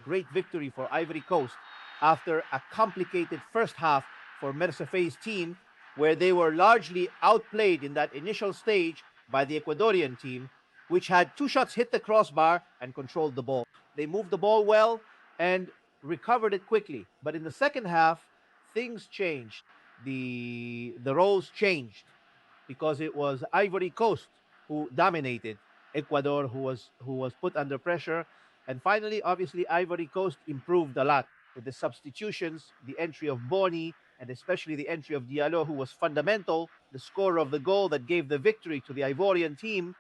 great victory for Ivory Coast after a complicated first half for Mercefe's team, where they were largely outplayed in that initial stage by the Ecuadorian team, which had two shots hit the crossbar and controlled the ball. They moved the ball well and recovered it quickly. But in the second half, things changed. The roles changed because it was Ivory Coast who dominated Ecuador, who was put under pressure. And finally, obviously, Ivory Coast improved a lot with the substitutions, the entry of Boni, and especially the entry of Diallo, who was fundamental, the scorer of the goal that gave the victory to the Ivorian team.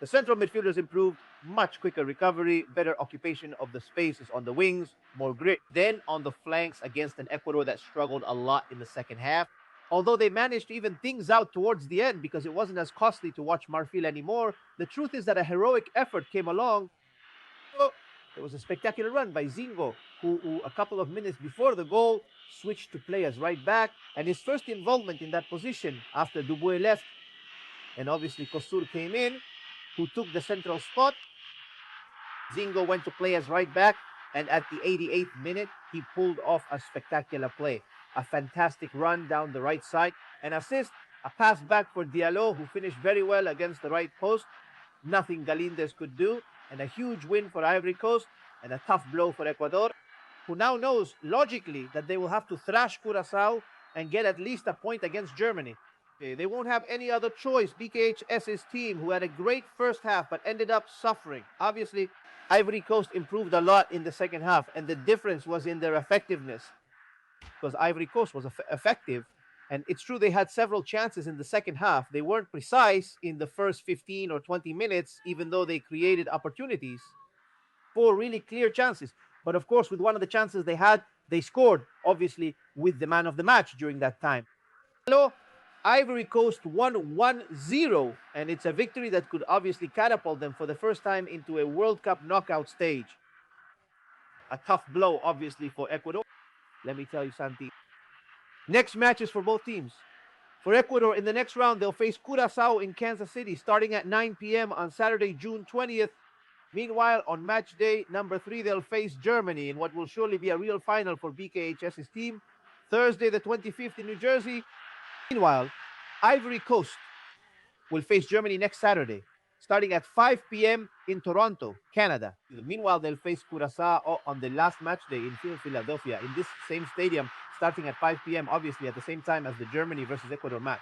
The central midfielders improved, much quicker recovery, better occupation of the spaces on the wings, more grit. Then on the flanks against an Ecuador that struggled a lot in the second half. Although they managed to even things out towards the end because it wasn't as costly to watch Marfil anymore, the truth is that a heroic effort came along. So there was a spectacular run by Zingo, who a couple of minutes before the goal switched to play as right back, and his first involvement in that position after Dubois left, and obviously Kosur came in, who took the central spot. Zingo went to play as right back, and at the 88th minute, he pulled off a spectacular play. A fantastic run down the right side, an assist, a pass back for Diallo, who finished very well against the right post. Nothing Galindez could do, and a huge win for Ivory Coast, and a tough blow for Ecuador, who now knows logically that they will have to thrash Curacao and get at least a point against Germany. They won't have any other choice. Beccacece's team, who had a great first half but ended up suffering. Obviously, Ivory Coast improved a lot in the second half, and the difference was in their effectiveness because Ivory Coast was effective. And it's true they had several chances in the second half. They weren't precise in the first 15 or 20 minutes, even though they created opportunities for really clear chances. But of course, with one of the chances they had, they scored, obviously, with the man of the match during that time. Hello, Ivory Coast won 1-0, and it's a victory that could obviously catapult them for the first time into a World Cup knockout stage. A tough blow, obviously, for Ecuador. Let me tell you, Santi. Next matches for both teams. For Ecuador, in the next round, they'll face Curacao in Kansas City starting at 9 p.m. on Saturday, June 20th. Meanwhile, on match day number 3, they'll face Germany in what will surely be a real final for BKHS's team. Thursday, the 25th in New Jersey. Meanwhile, Ivory Coast will face Germany next Saturday, starting at 5 p.m. in Toronto, Canada. Meanwhile, they'll face Curacao on the last match day in Philadelphia, in this same stadium, starting at 5 p.m., obviously at the same time as the Germany versus Ecuador match.